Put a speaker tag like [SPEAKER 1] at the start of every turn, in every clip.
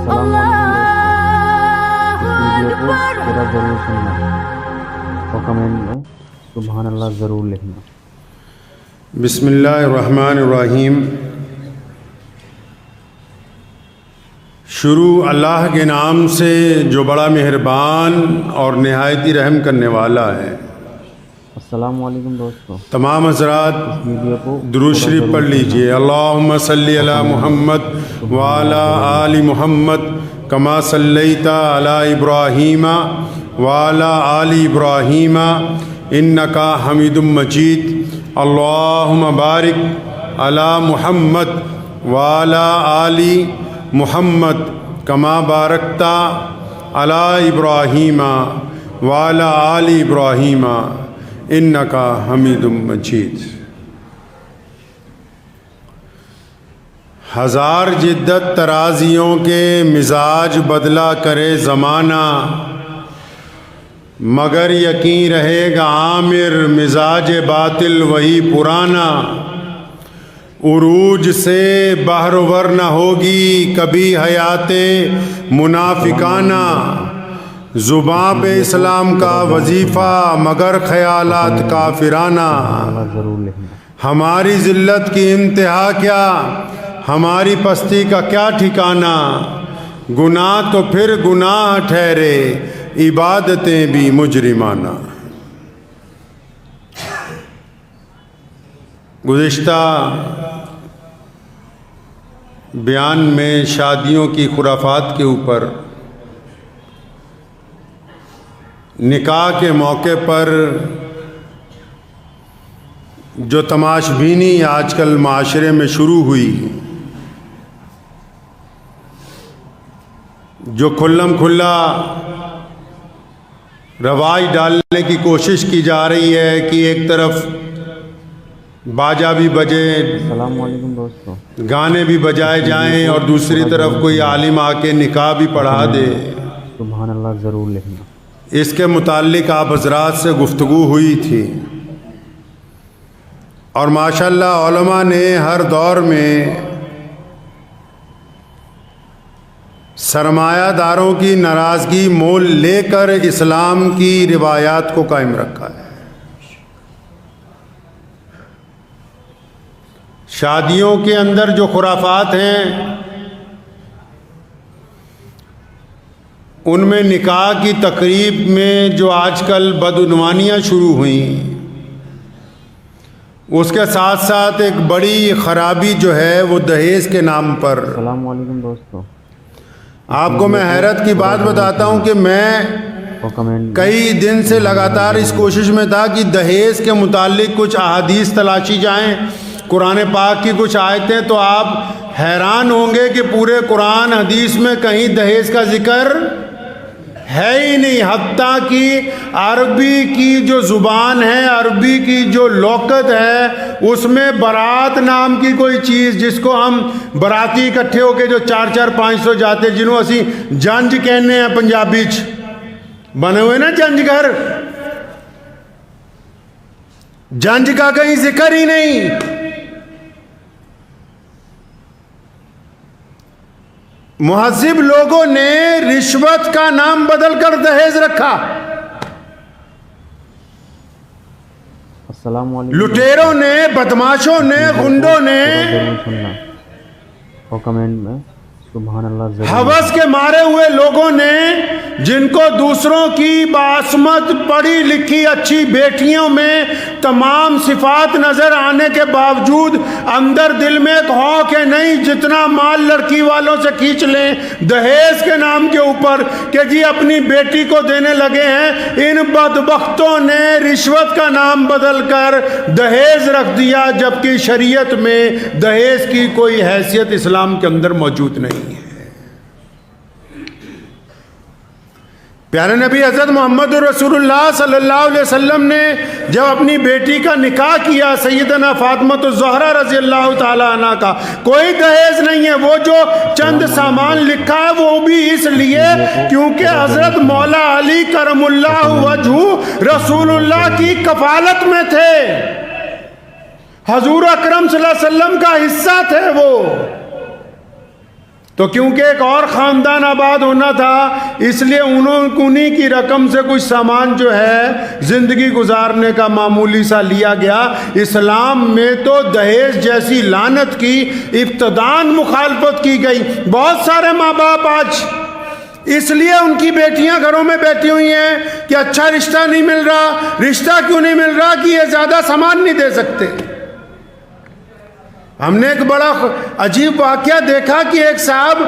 [SPEAKER 1] السلام علیکم دوستو، اس ویڈیو کو پورا ضرور سننا اور کمنٹ میں سبحان اللہ ضرور لکھنا۔
[SPEAKER 2] بسم اللہ الرحمن الرحیم۔ شروع اللہ کے نام سے جو بڑا مہربان اور نہایت ہی رحم کرنے والا ہے۔
[SPEAKER 1] السلام علیکم دوستو،
[SPEAKER 2] تمام حضرات
[SPEAKER 1] ویڈیو کو
[SPEAKER 2] درود شریف پڑھ لیجئے۔ اللہم صلی علی محمد وعلی آل محمد کما صلیت علی ابراہیم وعلی آل ابراہیم انکا حمید مجید۔ اللہم بارک علی محمد وعلی آل محمد کما بارکت علی ابراہیم وعلی آل ابراہیم انکا حمید مجید۔ ہزار جدت ترازیوں کے مزاج بدلا کرے زمانہ، مگر یقین رہے گا عامر مزاج باطل وہی پرانا۔ عروج سے بہرور نہ ہوگی کبھی حیات منافقانہ، زباں پہ اسلام کا وظیفہ مگر خیالات کافرانہ۔
[SPEAKER 1] ضرور لکھنا۔
[SPEAKER 2] ہماری ذلت کی انتہا کیا، ہماری پستی کا کیا ٹھکانہ، گناہ تو پھر گناہ ٹھہرے عبادتیں بھی مجرمانہ۔ گزشتہ بیان میں شادیوں کی خرافات کے اوپر، نکاح کے موقع پر جو تماش بینی آج کل معاشرے میں شروع ہوئی، جو کھلم کھلا رواج ڈالنے کی کوشش کی جا رہی ہے کہ ایک طرف باجا بھی بجے،
[SPEAKER 1] السلام علیکم دوستو،
[SPEAKER 2] گانے بھی بجائے جائیں، اور دوسری طرف کوئی عالم آ کے نکاح بھی پڑھا دے۔
[SPEAKER 1] سبحان اللہ ضرور لکھنا۔
[SPEAKER 2] اس کے متعلق آپ حضرات سے گفتگو ہوئی تھی، اور ماشاءاللہ علماء نے ہر دور میں سرمایہ داروں کی ناراضگی مول لے کر اسلام کی روایات کو قائم رکھا ہے۔ شادیوں کے اندر جو خرافات ہیں، ان میں نکاح کی تقریب میں جو آج کل بدعنوانیاں شروع ہوئیں، اس کے ساتھ ساتھ ایک بڑی خرابی جو ہے وہ دہیز کے نام پر۔
[SPEAKER 1] السلام علیکم دوستو،
[SPEAKER 2] آپ کو میں حیرت کی بات بتاتا ہوں کہ میں
[SPEAKER 1] اور کمنٹ
[SPEAKER 2] کئی دن سے لگاتار اس کوشش میں تھا کہ دہیز کے متعلق کچھ احادیث تلاشی جائیں، قرآن پاک کی کچھ آیتیں، تو آپ حیران ہوں گے کہ پورے قرآن حدیث میں کہیں دہیز کا ذکر ہے ہی نہیں۔ حتیٰ کہ عربی کی جو زبان ہے، عربی کی جو لغت ہے، اس میں برات نام کی کوئی چیز، جس کو ہم براتی اکٹھے ہو کے جو 400-500 جاتے، جنہوں اسی جنج کہنے ہیں پنجابی چ بنے ہوئے نا جنج گھر، جنج کا کہیں ذکر ہی نہیں۔ مہذب لوگوں نے رشوت کا نام بدل کر دہیز رکھا،
[SPEAKER 1] السلام علیکم،
[SPEAKER 2] لٹیروں نے، بدماشوں نے، غنڈوں نے
[SPEAKER 1] ضرور سننا اور کمنٹ میں سبحان اللہ ضرور۔
[SPEAKER 2] ہوس کے مارے ہوئے لوگوں نے، جن کو دوسروں کی باسمت پڑھی لکھی اچھی بیٹیوں میں تمام صفات نظر آنے کے باوجود اندر دل میں ایک ہو کہ نہیں، جتنا مال لڑکی والوں سے کھینچ لیں دہیز کے نام کے اوپر کہ جی اپنی بیٹی کو دینے لگے ہیں، ان بدبختوں نے رشوت کا نام بدل کر دہیز رکھ دیا، جبکہ شریعت میں دہیز کی کوئی حیثیت اسلام کے اندر موجود نہیں ہے۔ پیارے نبی حضرت محمد رسول اللہ صلی اللہ علیہ وسلم نے جب اپنی بیٹی کا نکاح کیا سیدنا فاطمہ الزہرا رضی اللہ تعالی عنہ کا، کوئی دہیز نہیں ہے۔ وہ جو چند سامان لکھا ہے وہ بھی اس لیے کیونکہ حضرت مولا علی کرم اللہ وجہہ رسول اللہ کی کفالت میں تھے، حضور اکرم صلی اللہ علیہ وسلم کا حصہ تھے وہ۔ تو کیونکہ ایک اور خاندان آباد ہونا تھا اس لیے انہیں کی رقم سے کچھ سامان جو ہے زندگی گزارنے کا معمولی سا لیا گیا۔ اسلام میں تو دہیج جیسی لعنت کی ابتداً مخالفت کی گئی۔ بہت سارے ماں باپ آج اس لیے ان کی بیٹیاں گھروں میں بیٹھی ہوئی ہیں کہ اچھا رشتہ نہیں مل رہا۔ رشتہ کیوں نہیں مل رہا؟ کہ یہ زیادہ سامان نہیں دے سکتے۔ ہم نے ایک بڑا عجیب واقعہ دیکھا کہ ایک صاحب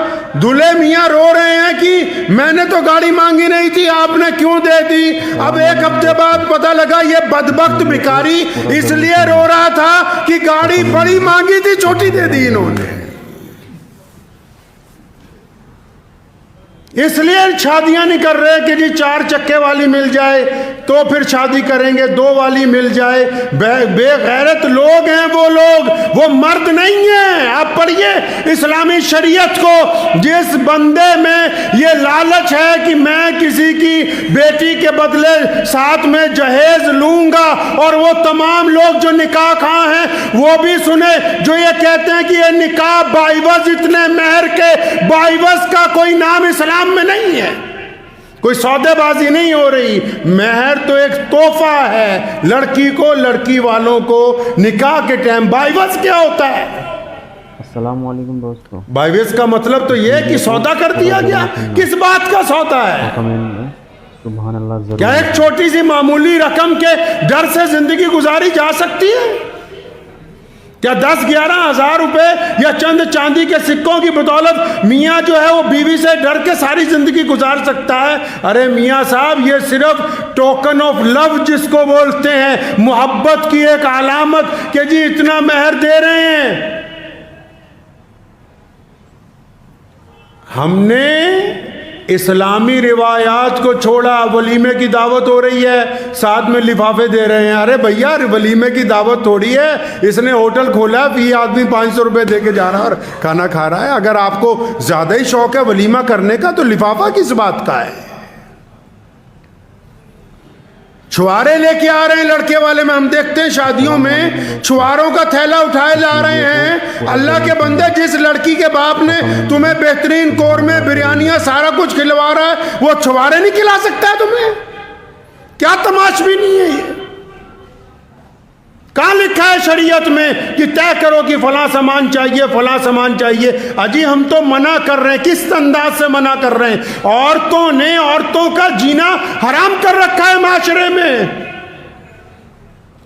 [SPEAKER 2] دلہے میاں رو رہے ہیں کہ میں نے تو گاڑی مانگی نہیں تھی، آپ نے کیوں دے دی؟ اب ایک ہفتے بعد پتہ لگا یہ بدبخت بھکاری اس لیے رو رہا تھا کہ گاڑی بڑی مانگی تھی، چھوٹی دے دی انہوں نے۔ اس لیے شادیاں نہیں کر رہے کہ جی 4 چکے والی مل جائے تو پھر شادی کریں گے، 2 والی مل جائے۔ بے غیرت لوگ ہیں وہ لوگ، وہ مرد نہیں ہیں۔ آپ پڑھیے اسلامی شریعت کو، جس بندے میں یہ لالچ ہے کہ میں کسی کی بیٹی کے بدلے ساتھ میں جہیز لوں گا، اور وہ تمام لوگ جو نکاح خواہ ہیں وہ بھی سنے جو یہ کہتے ہیں کہ یہ نکاح باعوض اتنے مہر کے، باعوض کا کوئی نام اسلام میں نہیں ہے، کوئی سودے بازی نہیں ہو رہی۔ مہر تو ایک تحفہ ہے لڑکی کو، لڑکی والوں کو نکاح کے ٹائم۔ باعوض کیا ہوتا ہے؟
[SPEAKER 1] السلام علیکم دوستو۔
[SPEAKER 2] باعوض کا مطلب تو یہ ہے کہ سودا کر دیا گیا۔ کس بات کا سودا ہے؟
[SPEAKER 1] سبحان اللہ ضرور۔
[SPEAKER 2] کیا ایک چھوٹی سی معمولی رقم کے ڈر سے زندگی گزاری جا سکتی ہے؟ کیا 10-11 ہزار روپے یا چند چاندی کے سکوں کی بدولت میاں جو ہے وہ بیوی سے ڈر کے ساری زندگی گزار سکتا ہے؟ ارے میاں صاحب، یہ صرف ٹوکن آف لو جس کو بولتے ہیں، محبت کی ایک علامت کہ جی اتنا مہر دے رہے ہیں۔ ہم نے اسلامی روایات کو چھوڑا۔ ولیمے کی دعوت ہو رہی ہے، ساتھ میں لفافے دے رہے ہیں۔ ارے بھیا، ولیمے کی دعوت تھوڑی ہے، اس نے ہوٹل کھولا، فی آدمی 500 روپے دے کے جا رہا اور کھانا کھا رہا ہے۔ اگر آپ کو زیادہ ہی شوق ہے ولیمہ کرنے کا تو لفافہ کس بات کا ہے؟ چھوارے لے کے آ رہے ہیں لڑکے والے میں، ہم دیکھتے ہیں شادیوں میں چھواروں کا تھیلا اٹھائے لا رہے ہیں۔ اللہ کے بندے، جس لڑکی کے باپ نے تمہیں بہترین قورمے، بریانیاں، سارا کچھ کھلوا رہا ہے، وہ چھوارے نہیں کھلا سکتا ہے تمہیں؟ کیا تماشبی نہیں ہے یہ؟ کہاں لکھا ہے شریعت میں کہ طے کرو کہ فلاں سامان چاہیے، فلاں سامان چاہیے؟ اجی ہم تو منع کر رہے ہیں۔ کس انداز سے منع کر رہے ہیں؟ عورتوں نے عورتوں کا جینا حرام کر رکھا ہے معاشرے میں۔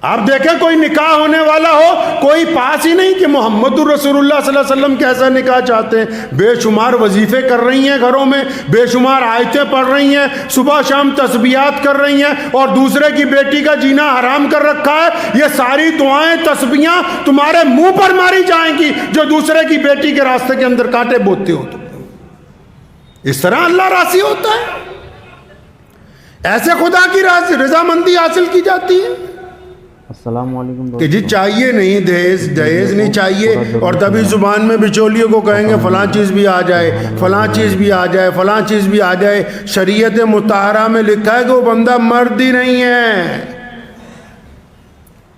[SPEAKER 2] آپ دیکھیں کوئی نکاح ہونے والا ہو، کوئی پاس ہی نہیں کہ محمد الرسول اللہ صلی اللہ علیہ وسلم کیسا نکاح چاہتے ہیں۔ بے شمار وظیفے کر رہی ہیں گھروں میں، بے شمار آیتیں پڑھ رہی ہیں، صبح شام تسبیحات کر رہی ہیں، اور دوسرے کی بیٹی کا جینا حرام کر رکھا ہے۔ یہ ساری دعائیں، تسبیحاں تمہارے منہ پر ماری جائیں گی جو دوسرے کی بیٹی کے راستے کے اندر کانٹے بوتے ہو۔ اس طرح اللہ راضی ہوتا ہے؟ ایسے خدا کی رضامندی حاصل کی جاتی ہے؟
[SPEAKER 1] السلام علیکم
[SPEAKER 2] کہ جی چاہیے نہیں، دہیز نہیں چاہیے، اور تبھی زبان میں بچولیوں کو کہیں گے فلاں چیز بھی آ جائے، فلاں چیز بھی آ جائے، فلاں چیز بھی آ جائے۔ شریعت مطہرہ میں لکھا ہے کہ وہ بندہ مرد ہی نہیں ہے۔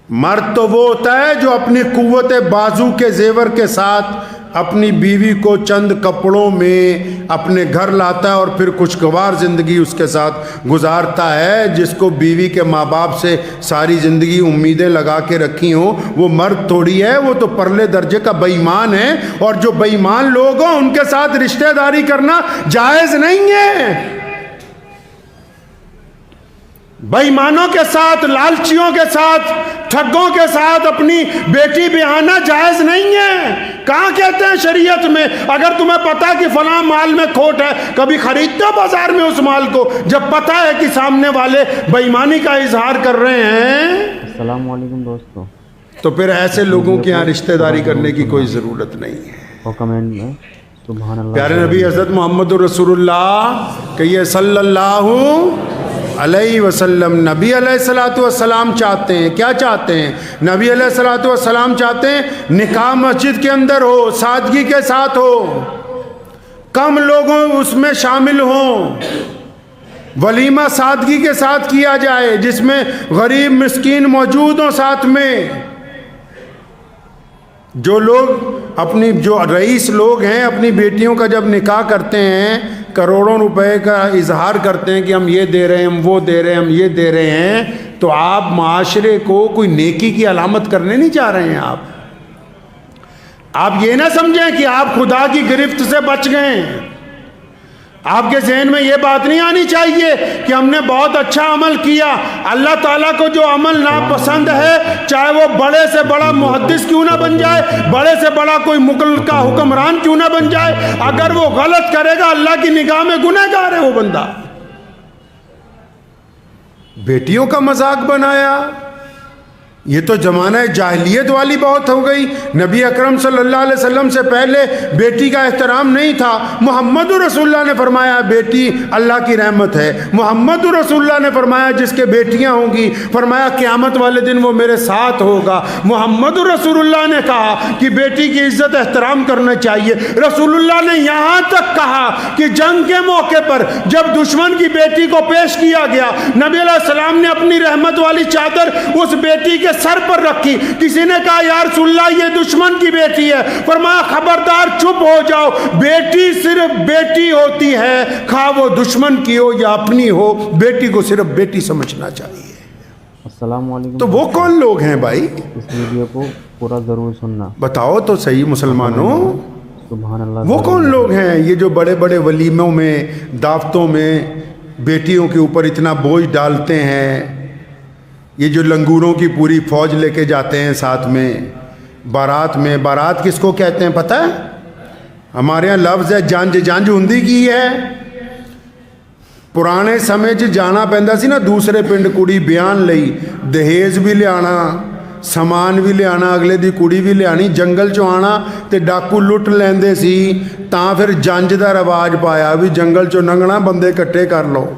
[SPEAKER 2] مرد تو وہ ہوتا ہے جو اپنی قوت بازو کے زیور کے ساتھ اپنی بیوی کو چند کپڑوں میں اپنے گھر لاتا ہے اور پھر خوشگوار زندگی اس کے ساتھ گزارتا ہے۔ جس کو بیوی کے ماں باپ سے ساری زندگی امیدیں لگا کے رکھی ہوں، وہ مرد تھوڑی ہے، وہ تو پرلے درجے کا بے ایمان ہے۔ اور جو بے ایمان لوگ ہوں ان کے ساتھ رشتہ داری کرنا جائز نہیں ہے۔ بے ایمانوں کے ساتھ، لالچیوں کے ساتھ، ٹھگوں کے ساتھ اپنی بیٹی بیاہنا جائز نہیں ہے۔ کہاں کہتے ہیں شریعت میں؟ اگر تمہیں پتا کہ فلاں مال میں کھوٹ ہے، کبھی خریدتے ہو بازار میں اس مال کو جب پتا ہے کہ سامنے والے بے ایمانی کا اظہار کر رہے ہیں؟
[SPEAKER 1] السلام علیکم دوستو۔
[SPEAKER 2] تو پھر ایسے لوگوں کے یہاں رشتہ داری کرنے کی کوئی ضرورت نہیں ہے۔
[SPEAKER 1] اور کمنٹ میں سبحان اللہ۔
[SPEAKER 2] پیارے نبی حضرت محمد الرسول اللہ کہیے صلی اللہ علیہ وسلم۔ نبی علیہ الصلوۃ والسلام چاہتے ہیں، کیا چاہتے ہیں؟ نبی علیہ الصلوۃ والسلام چاہتے ہیں نکاح مسجد کے اندر ہو، سادگی کے ساتھ ہو، کم لوگوں اس میں شامل ہوں، ولیمہ سادگی کے ساتھ کیا جائے جس میں غریب مسکین موجود ہوں ساتھ میں۔ جو لوگ جو رئیس لوگ ہیں اپنی بیٹیوں کا جب نکاح کرتے ہیں کروڑوں روپے کا اظہار کرتے ہیں کہ ہم یہ دے رہے ہیں، ہم وہ دے رہے ہیں، ہم یہ دے رہے ہیں، تو آپ معاشرے کو کوئی نیکی کی علامت کرنے نہیں چاہ رہے ہیں۔ آپ یہ نہ سمجھیں کہ آپ خدا کی گرفت سے بچ گئے ہیں۔ آپ کے ذہن میں یہ بات نہیں آنی چاہیے کہ ہم نے بہت اچھا عمل کیا۔ اللہ تعالیٰ کو جو عمل ناپسند ہے، چاہے وہ بڑے سے بڑا محدث کیوں نہ بن جائے، بڑے سے بڑا کوئی ملک کا حکمران کیوں نہ بن جائے، اگر وہ غلط کرے گا اللہ کی نگاہ میں گنہگار ہے وہ بندہ۔ بیٹیوں کا مذاق بنایا، یہ تو زمانہ جاہلیت والی بات ہو گئی۔ نبی اکرم صلی اللہ علیہ وسلم سے پہلے بیٹی کا احترام نہیں تھا۔ محمد رسول اللہ نے فرمایا بیٹی اللہ کی رحمت ہے۔ محمد رسول اللہ نے فرمایا جس کے بیٹیاں ہوں گی، فرمایا قیامت والے دن وہ میرے ساتھ ہوگا۔ محمد رسول اللہ نے کہا کہ بیٹی کی عزت احترام کرنا چاہیے۔ رسول اللہ نے یہاں تک کہا کہ جنگ کے موقع پر جب دشمن کی بیٹی کو پیش کیا گیا، نبی علیہ السلام نے اپنی رحمت والی چادر اس بیٹی کے سر پر رکھی۔ کسی نے کہا یا رسول اللہ یہ دشمن کی بیٹی ہے، فرمایا خبردار چپ ہو جاؤ، بیٹی صرف بیٹی ہوتی ہے، خواہ وہ دشمن کی ہو یا اپنی ہو، بیٹی کو صرف بیٹی سمجھنا چاہیے۔
[SPEAKER 1] السلام علیکم۔
[SPEAKER 2] تو وہ کون لوگ ہیں بھائی؟
[SPEAKER 1] اس ویڈیو کو پورا ضرور سننا۔
[SPEAKER 2] بتاؤ تو صحیح مسلمانوں،
[SPEAKER 1] سبحان اللہ۔
[SPEAKER 2] وہ کون لوگ ہیں یہ جو بڑے بڑے ولیموں میں، دعوتوں میں بیٹیوں کے اوپر اتنا بوجھ ڈالتے ہیں؟ یہ جو لنگوروں کی پوری فوج لے کے جاتے ہیں ساتھ میں بارات میں۔ بارات کس کو کہتے ہیں پتہ ہے؟ ہمارے ہاں لفظ ہے جانج ہندی کی ہے۔ ਪੁਰਾਣੇ ਸਮੇਂ 'ਚ ਜਾਣਾ ਪੈਂਦਾ ਸੀ ਨਾ ਦੂਸਰੇ ਪਿੰਡ ਕੁੜੀ ਵਿਆਹਣ ਲਈ, ਦਹੇਜ ਵੀ ਲਿਆਣਾ, ਸਮਾਨ ਵੀ ਲਿਆਣਾ, ਅਗਲੇ ਦੀ ਕੁੜੀ ਵੀ ਲਿਆਣੀ, ਜੰਗਲ 'ਚੋਂ ਆਣਾ ਤੇ ਡਾਕੂ ਲੁੱਟ ਲੈਂਦੇ ਸੀ। ਤਾਂ ਫਿਰ ਜੰਜ ਦਾ ਰਿਵਾਜ ਪਾਇਆ ਵੀ ਜੰਗਲ 'ਚੋਂ ਲੰਘਣਾ, ਬੰਦੇ ਇਕੱਠੇ ਕਰ ਲਓ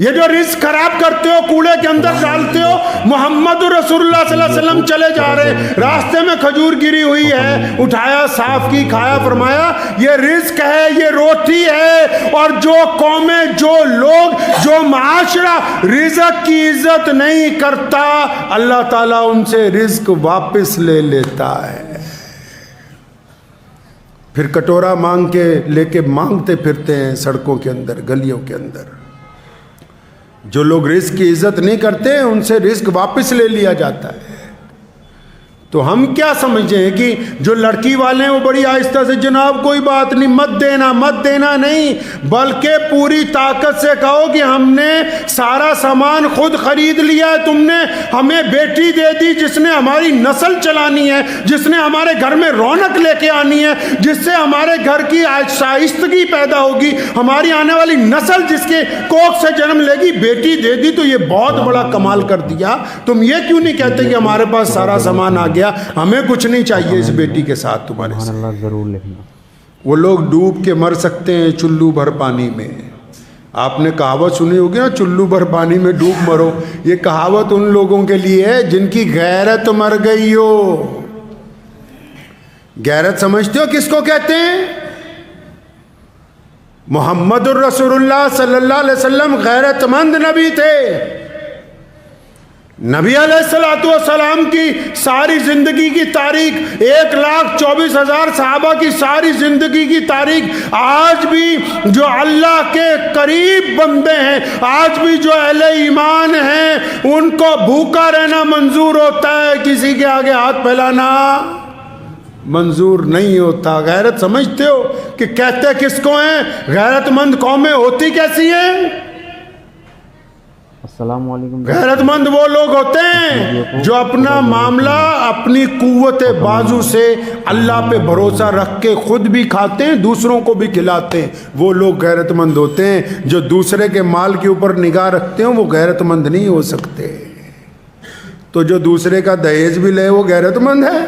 [SPEAKER 2] یہ جو رزق خراب کرتے ہو کوڑے کے اندر ڈالتے ہو. محمد رسول اللہ صلی اللہ علیہ وسلم چلے جا رہے ہیں, راستے میں کھجور گری ہوئی ہے, اٹھایا, صاف کی, کھایا, فرمایا یہ رزق ہے, یہ روٹی ہے. اور جو قومیں, جو لوگ, جو معاشرہ رزق کی عزت نہیں کرتا, اللہ تعالیٰ ان سے رزق واپس لے لیتا ہے. پھر کٹورا مانگ کے لے کے مانگتے پھرتے ہیں سڑکوں کے اندر, گلیوں کے اندر. جو لوگ رزق کی عزت نہیں کرتے ان سے رزق واپس لے لیا جاتا ہے. تو ہم کیا سمجھیں ہیں کہ جو لڑکی والے ہیں وہ بڑی آہستہ سے, جناب کوئی بات نہیں, مت دینا نہیں, بلکہ پوری طاقت سے کہو کہ ہم نے سارا سامان خود خرید لیا ہے, تم نے ہمیں بیٹی دے دی جس نے ہماری نسل چلانی ہے, جس نے ہمارے گھر میں رونق لے کے آنی ہے, جس سے ہمارے گھر کی شائستگی پیدا ہوگی, ہماری آنے والی نسل جس کے کوکھ سے جنم لے گی, بیٹی دے دی. تو یہ بہت بڑا کمال کر دیا. تم یہ کیوں نہیں کہتے کہ ہمارے پاس سارا سامان آ گیا, ہمیں کچھ نہیں چاہیے اس بیٹی کے ساتھ تمہارے ساتھ.
[SPEAKER 1] سبحان اللہ ضرور لکھنا.
[SPEAKER 2] وہ لوگ ڈوب کے مر سکتے ہیں چلو بھر پانی میں. آپ نے کہاوت سنی ہوگی نا, چلو بھر پانی میں ڈوب مرو. یہ کہاوت ان لوگوں کے لیے ہے جن کی غیرت مر گئی ہو. غیرت سمجھتے ہو کس کو کہتے ہیں؟ محمد الرسول اللہ صلی اللہ علیہ وسلم غیرت مند نبی تھے. نبی علیہ السلام کی ساری زندگی کی تاریخ, 1,24,000 صحابہ کی ساری زندگی کی تاریخ, آج بھی جو اللہ کے قریب بندے ہیں, آج بھی جو اہل ایمان ہیں, ان کو بھوکا رہنا منظور ہوتا ہے, کسی کے آگے ہاتھ پھیلانا منظور نہیں ہوتا. غیرت سمجھتے ہو کہ کہتے کس کو ہیں؟ غیرت مند قومیں ہوتی کیسی ہیں؟
[SPEAKER 1] السلام علیکم.
[SPEAKER 2] غیرت مند وہ لوگ ہوتے ہیں جو اپنا معاملہ اپنی قوت بازو سے اللہ پہ بھروسہ رکھ کے خود بھی کھاتے ہیں, دوسروں کو بھی کھلاتے ہیں. وہ لوگ غیرت مند ہوتے ہیں. جو دوسرے کے مال کے اوپر نگاہ رکھتے ہیں وہ غیرت مند نہیں ہو سکتے. تو جو دوسرے کا دہیج بھی لے وہ غیرت مند ہے.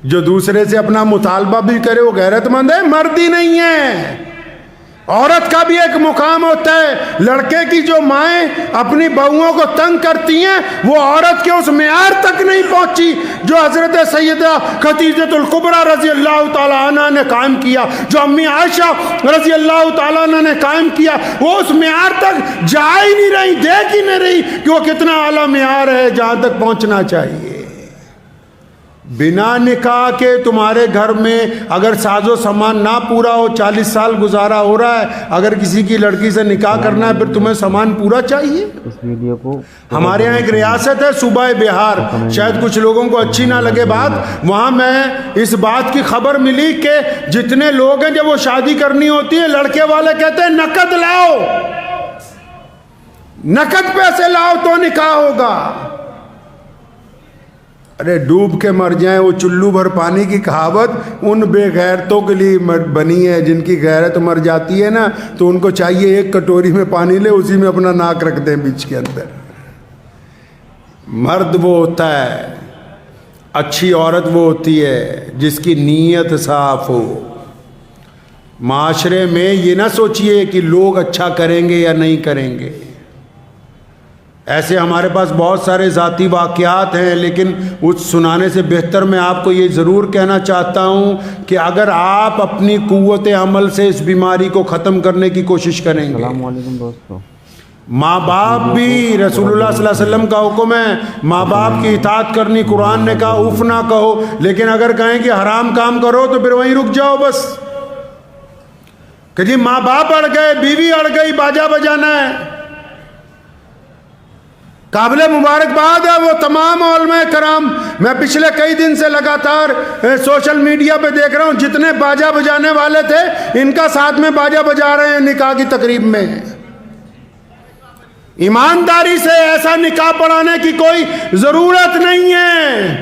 [SPEAKER 2] جو دوسرے سے اپنا مطالبہ بھی کرے وہ غیرت مند ہے, مرد ہی نہیں ہے. عورت کا بھی ایک مقام ہوتا ہے. لڑکے کی جو مائیں اپنی بہوؤں کو تنگ کرتی ہیں, وہ عورت کے اس معیار تک نہیں پہنچی جو حضرت سیدہ خدیجۃ الکبریٰ رضی اللہ تعالیٰ عنہ نے قائم کیا, جو امی عائشہ رضی اللہ تعالیٰ عنہ نے قائم کیا. وہ اس معیار تک جا ہی نہیں رہی, دیکھ ہی نہیں رہی کہ وہ کتنا اعلیٰ معیار ہے جہاں تک پہنچنا چاہیے. بنا نکاح کے تمہارے گھر میں اگر ساز و سامان نہ پورا ہو, 40 سال گزارا ہو رہا ہے, اگر کسی کی لڑکی سے نکاح کرنا ہے پھر تمہیں سامان پورا چاہیے.
[SPEAKER 1] اس ویڈیو کو
[SPEAKER 2] ہمارے یہاں ایک ریاست ہے صوبہ بہار, شاید کچھ لوگوں کو اچھی نہ لگے بات, وہاں میں اس بات کی خبر ملی کہ جتنے لوگ ہیں جب وہ شادی کرنی ہوتی ہے لڑکے والے کہتے ہیں نقد لاؤ, نقد پیسے لاؤ تو نکاح ہوگا. ارے ڈوب کے مر جائیں, وہ چلو بھر پانی کی کہاوت ان بے غیرتوں کے لیے بنی ہے. جن کی غیرت مر جاتی ہے نا تو ان کو چاہیے ایک کٹوری میں پانی لے, اسی میں اپنا ناک رکھ دیں بیچ کے اندر. مرد وہ ہوتا ہے, اچھی عورت وہ ہوتی ہے جس کی نیت صاف ہو. معاشرے میں یہ نہ سوچئے کہ لوگ اچھا کریں گے یا نہیں کریں گے. ایسے ہمارے پاس بہت سارے ذاتی واقعات ہیں, لیکن اس سنانے سے بہتر میں آپ کو یہ ضرور کہنا چاہتا ہوں کہ اگر آپ اپنی قوت عمل سے اس بیماری کو ختم کرنے کی کوشش کریں گے.
[SPEAKER 1] السلام علیکم دوستو.
[SPEAKER 2] ماں باپ بھی, رسول اللہ صلی اللہ علیہ وسلم کا حکم ہے ماں باپ کی اطاعت کرنی. قرآن نے کہا اف نہ کہو, لیکن اگر کہیں کہ حرام کام کرو تو پھر وہیں رک جاؤ بس. کہ جی ماں باپ اڑ گئے, بیوی اڑ گئی, باجا بجانا ہے. قابل مبارکباد ہے وہ تمام علماء کرام. میں پچھلے کئی دن سے لگاتار سوشل میڈیا پہ دیکھ رہا ہوں جتنے باجا بجانے والے تھے ان کا ساتھ میں باجا بجا رہے ہیں نکاح کی تقریب میں. ایمانداری سے ایسا نکاح پڑھانے کی کوئی ضرورت نہیں ہے.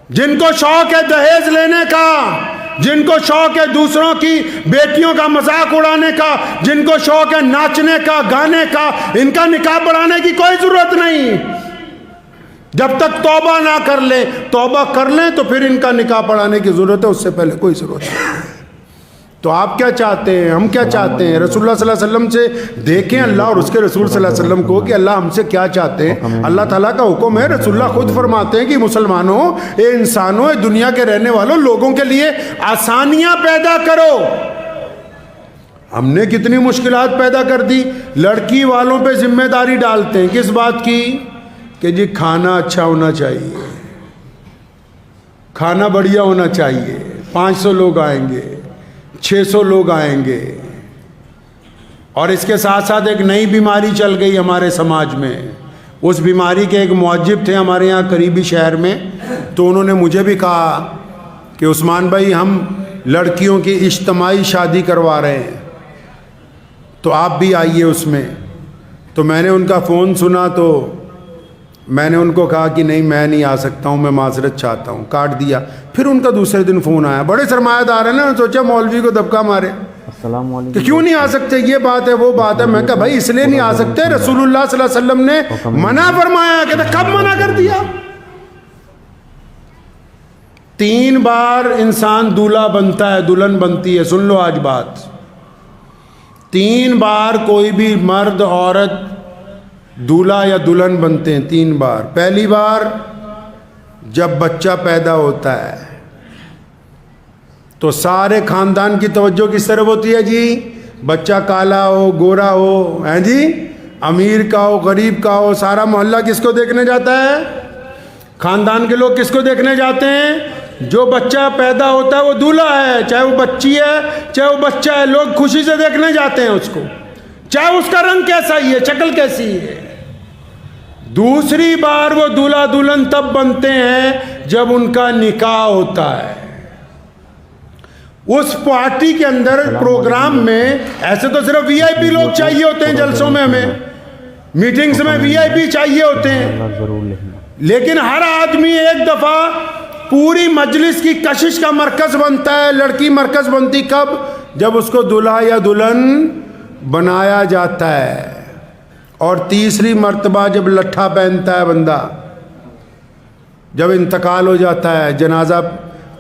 [SPEAKER 2] جن کو شوق ہے دہیج لینے کا, جن کو شوق ہے دوسروں کی بیٹیوں کا مذاق اڑانے کا, جن کو شوق ہے ناچنے کا, گانے کا, ان کا نکاح پڑھانے کی کوئی ضرورت نہیں. جب تک توبہ نہ کر لیں, توبہ کر لیں تو پھر ان کا نکاح پڑھانے کی ضرورت ہے, اس سے پہلے کوئی ضرورت نہیں. تو آپ کیا چاہتے ہیں, ہم کیا چاہتے ہیں؟ رسول اللہ صلی اللہ علیہ وسلم سے دیکھیں اللہ اور اس کے رسول صلی اللہ علیہ وسلم کو کہ اللہ ہم سے کیا چاہتے ہیں. اللہ تعالیٰ کا حکم ہے, رسول اللہ خود فرماتے ہیں کہ مسلمانوں, اے انسانوں, اے دنیا کے رہنے والوں, لوگوں کے لیے آسانیاں پیدا کرو. ہم نے کتنی مشکلات پیدا کر دی. لڑکی والوں پہ ذمہ داری ڈالتے ہیں کس بات کی؟ کہ جی کھانا اچھا ہونا چاہیے, کھانا بڑھیا ہونا چاہیے, 500 لوگ آئیں گے, 600 لوگ آئیں گے. اور اس کے ساتھ ساتھ ایک نئی بیماری چل گئی ہمارے سماج میں. اس بیماری کے ایک معجب تھے ہمارے یہاں قریبی شہر میں, تو انہوں نے مجھے بھی کہا کہ عثمان بھائی ہم لڑکیوں کی اجتماعی شادی کروا رہے ہیں, تو آپ بھی آئیے اس میں. تو میں نے ان کا فون سنا تو میں نے ان کو کہا کہ نہیں میں نہیں آ سکتا ہوں, میں معذرت چاہتا ہوں, کاٹ دیا. پھر ان کا دوسرے دن فون آیا, بڑے سرمایہ دار ہیں نا, سوچا مولوی کو دبکا مارے
[SPEAKER 1] السلام
[SPEAKER 2] کہ
[SPEAKER 1] علیکم.
[SPEAKER 2] کیوں نہیں آ سکتے, یہ بات ہے وہ بات ہے. میں کہا بھائی اس لیے نہیں آ سکتے, رسول اللہ صلی اللہ علیہ وسلم نے منع فرمایا. کہتے کب منع کر دیا؟ 3 بار انسان دولہا بنتا ہے, دلہن بنتی ہے. سن لو آج بات, 3 بار کوئی بھی مرد عورت دولہا یا دلہن بنتے ہیں. 3 بار. پہلی بار جب بچہ پیدا ہوتا ہے تو سارے خاندان کی توجہ کس طرف ہوتی ہے جی؟ بچہ کالا ہو, گورا ہو, ہیں جی, امیر کا ہو, غریب کا ہو, سارا محلہ کس کو دیکھنے جاتا ہے؟ خاندان کے لوگ کس کو دیکھنے جاتے ہیں؟ جو بچہ پیدا ہوتا ہے وہ دولہا ہے, چاہے وہ بچی ہے چاہے وہ بچہ ہے, لوگ خوشی سے دیکھنے جاتے ہیں اس کو, چاہے اس کا رنگ کیسا ہی ہے, شکل کیسی ہے. دوسری بار وہ دولہا دلہن تب بنتے ہیں جب ان کا نکاح ہوتا ہے. اس پارٹی کے اندر پروگرام میں ایسے تو صرف وی آئی پی لوگ چاہیے ہوتے ہیں, جلسوں میں ہمیں میٹنگز میں وی آئی پی چاہیے ہوتے ہیں,
[SPEAKER 1] ضرور لکھنا.
[SPEAKER 2] لیکن ہر آدمی ایک دفعہ پوری مجلس کی کشش کا مرکز بنتا ہے. لڑکی مرکز بنتی کب؟ جب اس کو دولہا یا دلہن بنایا جاتا ہے. اور تیسری مرتبہ جب لٹھا پہنتا ہے بندہ, جب انتقال ہو جاتا ہے, جنازہ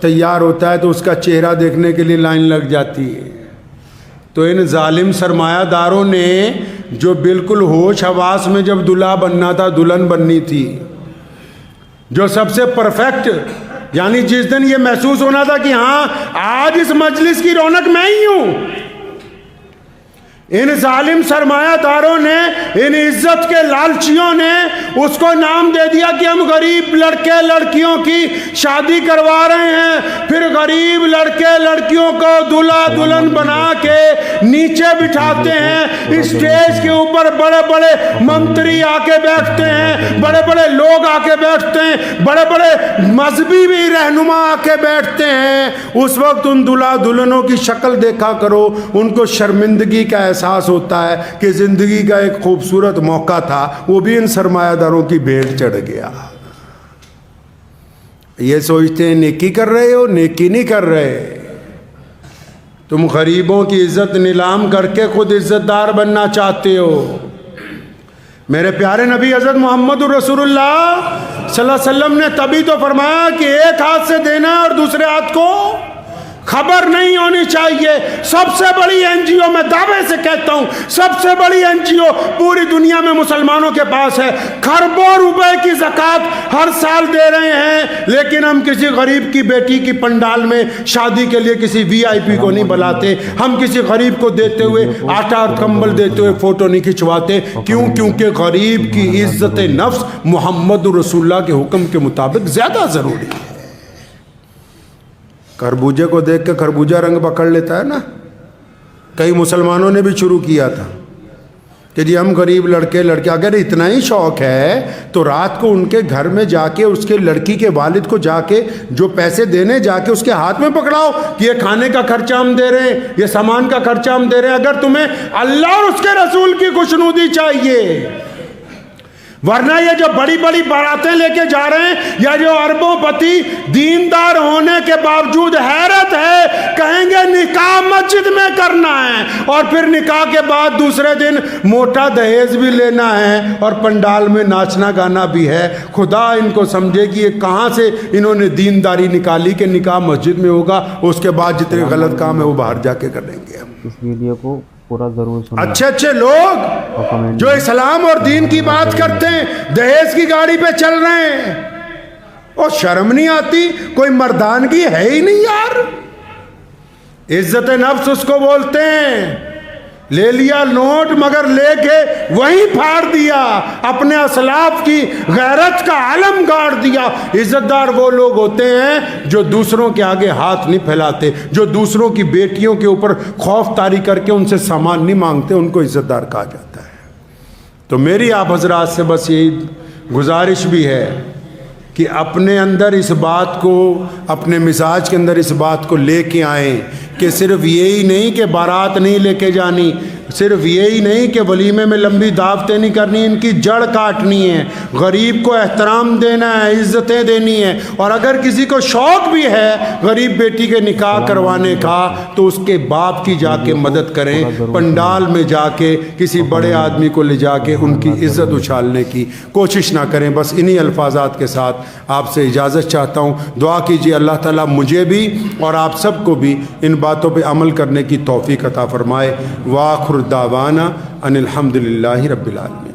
[SPEAKER 2] تیار ہوتا ہے, تو اس کا چہرہ دیکھنے کے لیے لائن لگ جاتی ہے. تو ان ظالم سرمایہ داروں نے جو بالکل ہوش حواس میں جب دلہا بننا تھا, دلہن بننی تھی, جو سب سے پرفیکٹ, یعنی جس دن یہ محسوس ہونا تھا کہ ہاں آج اس مجلس کی رونق میں ہی ہوں, ان ظالم سرمایہ داروں نے, ان عزت کے لالچیوں نے اس کو نام دے دیا کہ ہم غریب لڑکے لڑکیوں کی شادی کروا رہے ہیں. پھر غریب لڑکے لڑکیوں کو دلہا دلہن بنا کے نیچے بٹھاتے ہیں. اسٹیج کے اوپر بڑے بڑے منتری آ کے بیٹھتے ہیں, بڑے بڑے لوگ آ کے بیٹھتے ہیں, بڑے بڑے مذہبی بھی رہنما آ کے بیٹھتے ہیں. اس وقت ان دلہا دلہنوں کی شکل دیکھا کرو, ان کو شرمندگی کا احساس ہوتا ہے کہ زندگی کا ایک خوبصورت موقع تھا, وہ بھی ان سرمایہ داروں کی بھیڑ چڑھ گیا. یہ سوچتے ہیں نیکی کر رہے ہو, نیکی نہیں کر رہے. تم غریبوں کی عزت نیلام کر کے خود عزت دار بننا چاہتے ہو. میرے پیارے نبی حضرت محمد الرسول اللہ صلی اللہ علیہ وسلم نے تبھی تو فرمایا کہ ایک ہاتھ سے دینا ہے اور دوسرے ہاتھ کو خبر نہیں ہونی چاہیے. سب سے بڑی این جی او, میں دعوے سے کہتا ہوں, سب سے بڑی این جی او پوری دنیا میں مسلمانوں کے پاس ہے. کھربوں روپے کی زکوٰۃ ہر سال دے رہے ہیں, لیکن ہم کسی غریب کی بیٹی کی پنڈال میں شادی کے لیے کسی وی آئی پی کو نہیں بلاتے. ہم کسی غریب کو دیتے ہوئے, آٹا اور کمبل دیتے ہوئے فوٹو نہیں کھنچواتے. کیوں؟ کیونکہ غریب کی عزت نفس محمد رسول اللہ کے حکم کے مطابق زیادہ ضروری ہے. خربوزے کو دیکھ کے خربوزہ رنگ پکڑ لیتا ہے نا. کئی مسلمانوں نے بھی شروع کیا تھا کہ جی ہم غریب لڑکے لڑکے, اگر اتنا ہی شوق ہے تو رات کو ان کے گھر میں جا کے اس کے لڑکی کے والد کو جا کے جو پیسے دینے جا کے اس کے ہاتھ میں پکڑاؤ کہ یہ کھانے کا خرچہ ہم دے رہے ہیں, یہ سامان کا خرچہ ہم دے رہے ہیں. اگر تمہیں اللہ اور اس کے رسول کی خوشنودی چاہیے, ورنہ یہ جو بڑی بڑی باراتیں لے کے جا رہے ہیں یا جو اربوں پتی دیندار ہونے کے باوجود حیرت ہے کہیں گے نکاح مسجد میں کرنا ہے اور پھر نکاح کے بعد دوسرے دن موٹا دہیز بھی لینا ہے اور پنڈال میں ناچنا گانا بھی ہے. خدا ان کو سمجھے کہ یہ کہاں سے انہوں نے دینداری نکالی کہ نکاح مسجد میں ہوگا, اس کے بعد جتنے غلط کام ہے وہ باہر جا کے کریں گے.
[SPEAKER 1] اس ویڈیو کو پورا ضرور سنیں.
[SPEAKER 2] اچھے لوگ جو اسلام اور دین کی بات کرتے ہیں دہیز کی گاڑی پہ چل رہے ہیں, اور شرم نہیں آتی؟ کوئی مردانگی ہے ہی نہیں یار. عزت نفس اس کو بولتے ہیں. لے لیا نوٹ مگر لے کے وہیں پھاڑ دیا, اپنے اسلاف کی غیرت کا علم گاڑ دیا. عزت دار وہ لوگ ہوتے ہیں جو دوسروں کے آگے ہاتھ نہیں پھیلاتے, جو دوسروں کی بیٹیوں کے اوپر خوف طاری کر کے ان سے سامان نہیں مانگتے, ان کو عزت دار کہا جاتا ہے. تو میری آپ حضرات سے بس یہی گزارش بھی ہے کہ اپنے اندر اس بات کو, اپنے مزاج کے اندر اس بات کو لے کے آئیں کہ صرف یہی نہیں کہ بارات نہیں لے کے جانی, صرف یہی نہیں کہ ولیمے میں لمبی دعوتیں نہیں کرنی, ان کی جڑ کاٹنی ہے. غریب کو احترام دینا ہے, عزتیں دینی ہیں. اور اگر کسی کو شوق بھی ہے غریب بیٹی کے نکاح کروانے کا تو اس کے باپ کی جا کے مدد کریں, پنڈال میں جا کے کسی بڑے آدمی کو لے جا کے ان کی عزت اچھالنے کی کوشش نہ کریں. بس انہی الفاظات کے ساتھ آپ سے اجازت چاہتا ہوں. دعا کیجیے اللہ تعالیٰ مجھے بھی اور آپ سب کو بھی ان باتوں پہ عمل کرنے کی توفیق عطا فرمائے. وآخر دعوانا ان الحمدللہ رب العالمین.